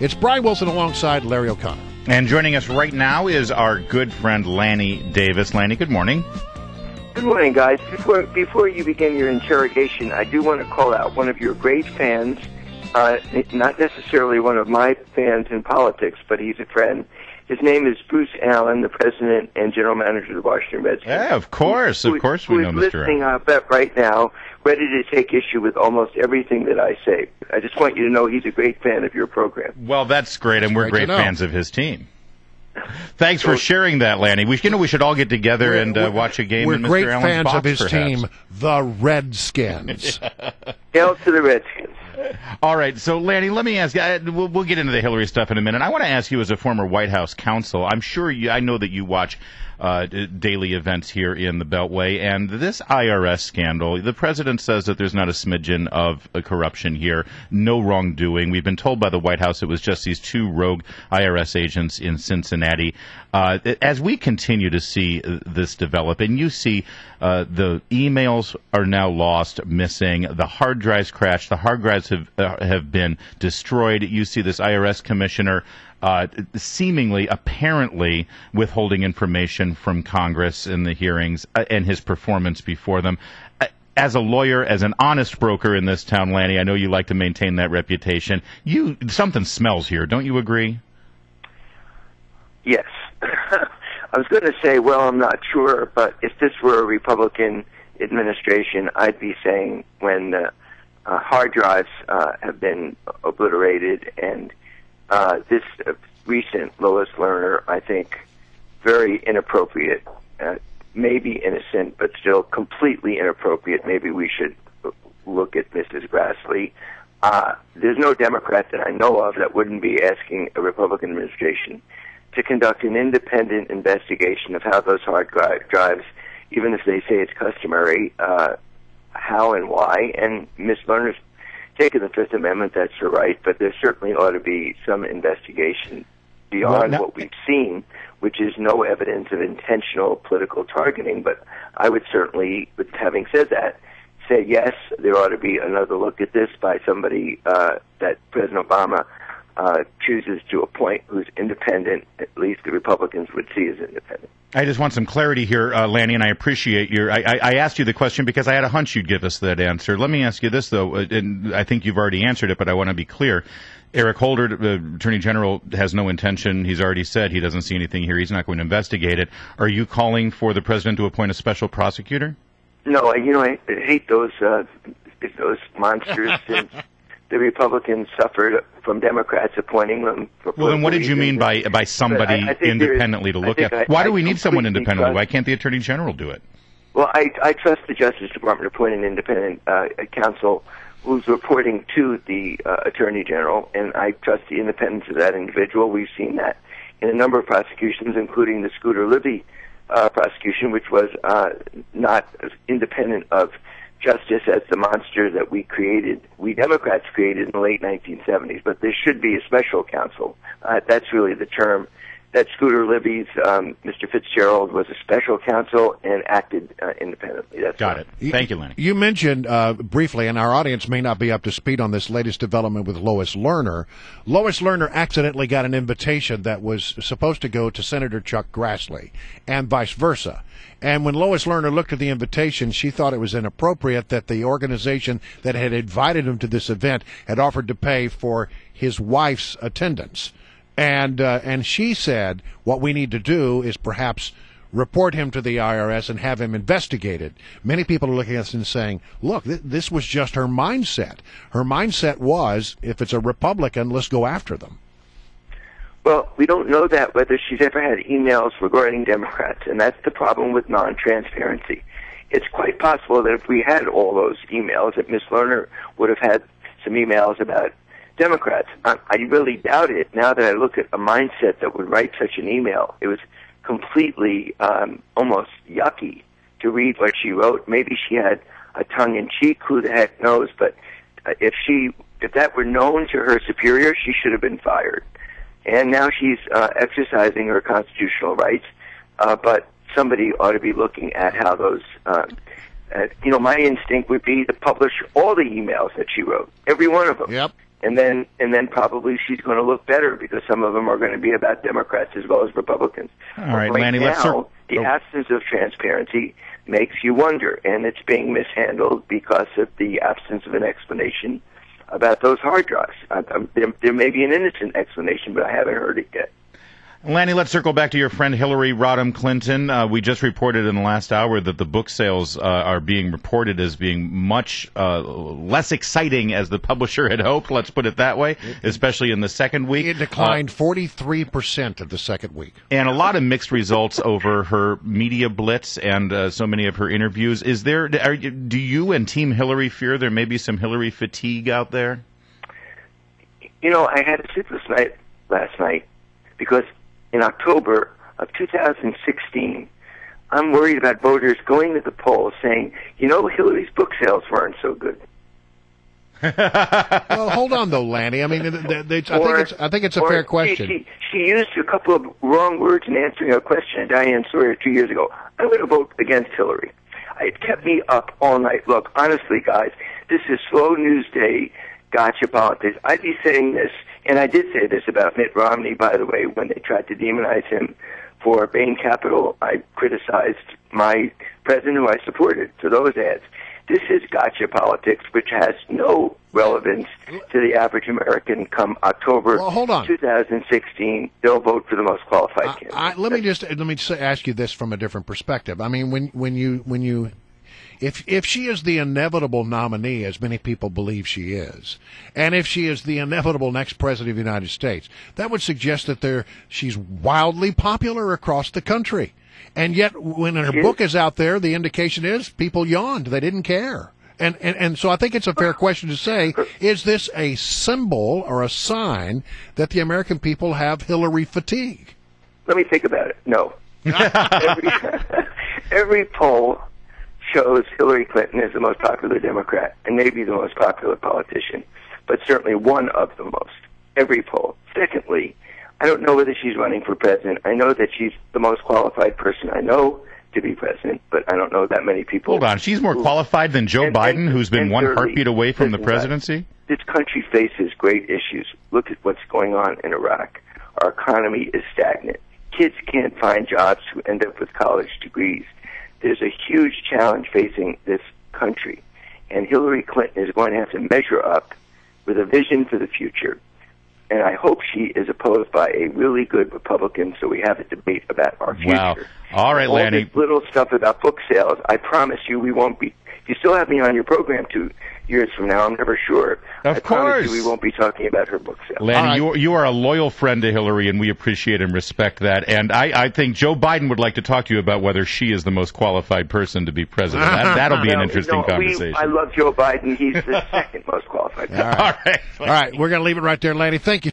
It's Brian Wilson alongside Larry O'Connor. And joining us right now is our good friend Lanny Davis. Lanny, good morning. Good morning, guys. Before you begin your interrogation, I do want to call out one of your great fans, not necessarily one of my fans in politics, but he's a friend. His name is Bruce Allen, the president and general manager of the Washington Redskins. Yeah, of course we know Mr. Allen. Who is listening right now, ready to take issue with almost everything that I say. I just want you to know he's a great fan of your program. Well, that's great, and we're great fans of his team. Thanks for sharing that, Lanny. We should all get together and watch a game in Mr. Allen's box, we're great fans of his perhaps. team, the Redskins. Hail to the Redskins. All right, so Lanny, let me ask you. We'll get into the Hillary stuff in a minute. I want to ask you, as a former White House counsel, I know that you watch daily events here in the Beltway, and this IRS scandal, the president says that there's not a smidgen of corruption here, no wrongdoing. We've been told by the White House it was just these two rogue IRS agents in Cincinnati. As we continue to see this develop, and you see the emails are now lost, missing, the hard drives crashed, the hard drives have been destroyed. You see this IRS commissioner seemingly, apparently, withholding information from Congress in the hearings and his performance before them. As a lawyer, as an honest broker in this town, Lanny, I know you like to maintain that reputation. Something smells here, don't you agree? Yes. I was going to say, well, I'm not sure, but if this were a Republican administration, I'd be saying when hard drives have been obliterated and this recent Lois Lerner, I think, very inappropriate, maybe innocent, but still completely inappropriate. Maybe we should look at Mrs. Grassley. There's no Democrat that I know of that wouldn't be asking a Republican administration to conduct an independent investigation of how those hard drives, even if they say it's customary, how and why. And Ms. Lerner's taken the Fifth Amendment, that's her right, but there certainly ought to be some investigation beyond what we've seen, which is no evidence of intentional political targeting. But I would certainly, having said that, say yes, there ought to be another look at this by somebody that President Obama chooses to appoint who's independent, at least the Republicans would see as independent. I just want some clarity here, Lanny, and I appreciate I asked you the question because I had a hunch you'd give us that answer. Let me ask you this, though, and I think you've already answered it, but I want to be clear. Eric Holder, the Attorney General, has no intention. He's already said he doesn't see anything here. He's not going to investigate it. Are you calling for the president to appoint a special prosecutor? No, I hate those monsters since the Republicans suffered from Democrats appointing them. Well, then what did you mean by somebody independently to look at? Why do we need someone independently? Why can't the Attorney General do it? Well, I trust the Justice Department to appoint an independent counsel who's reporting to the Attorney General, and I trust the independence of that individual. We've seen that in a number of prosecutions, including the Scooter Libby prosecution, which was not as independent of justice as the monster that we Democrats created in the late 1970s. But there should be a special counsel. That's really the term. That Scooter Libby's Mr. Fitzgerald was a special counsel and acted independently. That's Got it. Thank you, Lanny. You mentioned briefly, and our audience may not be up to speed on this latest development with Lois Lerner. Lois Lerner accidentally got an invitation that was supposed to go to Senator Chuck Grassley and vice versa. And when Lois Lerner looked at the invitation, she thought it was inappropriate that the organization that had invited him to this event had offered to pay for his wife's attendance. And she said, what we need to do is perhaps report him to the IRS and have him investigated. Many people are looking at this and saying, look, this was just her mindset. Her mindset was, if it's a Republican, let's go after them. Well, we don't know that whether she's ever had emails regarding Democrats, and that's the problem with non-transparency. It's quite possible that if we had all those emails, that Ms. Lerner would have had some emails about Democrats. I really doubt it. Now that I look at a mindset that would write such an email, it was completely almost yucky to read what she wrote. Maybe she had a tongue-in-cheek, who the heck knows, but if that were known to her superior, she should have been fired. And now she's exercising her constitutional rights, but somebody ought to be looking at how those my instinct would be to publish all the emails that she wrote, every one of them. Yep. And then probably she's going to look better because some of them are going to be about Democrats as well as Republicans. All right, Lanny, now, the absence of transparency makes you wonder, and it's being mishandled because of the absence of an explanation about those hard drives. There may be an innocent explanation, but I haven't heard it yet. Lanny, let's circle back to your friend Hillary Rodham Clinton. We just reported in the last hour that the book sales are being reported as being much less exciting as the publisher had hoped, let's put it that way, especially in the second week. It declined 43% of the second week. And a lot of mixed results over her media blitz and so many of her interviews. Do you and Team Hillary fear there may be some Hillary fatigue out there? You know, I had a sleepless night last night because in October of 2016, I'm worried about voters going to the polls saying, you know, Hillary's book sales weren't so good. Well, hold on, though, Lanny. I mean, I think it's a fair question. She used a couple of wrong words in answering a question of Diane Sawyer 2 years ago. I'm going to vote against Hillary. It kept me up all night. Look, honestly, guys, this is slow news day, gotcha politics. I'd be saying this, and I did say this about Mitt Romney, by the way, when they tried to demonize him for Bain Capital. I criticized my president who I supported for those ads. This is gotcha politics, which has no relevance to the average American come October 2016. They'll vote for the most qualified candidate. Let me ask you this from a different perspective. I mean, if she is the inevitable nominee, as many people believe she is, and if she is the inevitable next president of the United States, that would suggest that she's wildly popular across the country. And yet, when her book is out there, the indication is people yawned. They didn't care. And so I think it's a fair question to say, is this a symbol or a sign that the American people have Hillary fatigue? Let me think about it. No. Every poll shows Hillary Clinton as the most popular Democrat and maybe the most popular politician, but certainly one of the most. Every poll. Secondly, I don't know whether she's running for president. I know that she's the most qualified person I know to be president, but I don't know that many people. Hold on. She's more qualified than Joe Biden, who's been one heartbeat away from the presidency? This country faces great issues. Look at what's going on in Iraq. Our economy is stagnant. Kids can't find jobs who end up with college degrees. There's a huge challenge facing this country, and Hillary Clinton is going to have to measure up with a vision for the future. And I hope she is opposed by a really good Republican, so we have a debate about our future. Wow. All right, Lanny. All this little stuff about book sales, I promise you we won't be. If you still have me on your program 2 years from now, I'm never sure. Of I course. promise you we won't be talking about her book sales. Lanny, you are a loyal friend to Hillary, and we appreciate and respect that. And I think Joe Biden would like to talk to you about whether she is the most qualified person to be president. That'll be an interesting conversation. I love Joe Biden. He's the second most qualified. All right. We're going to leave it right there, Lanny. Thank you.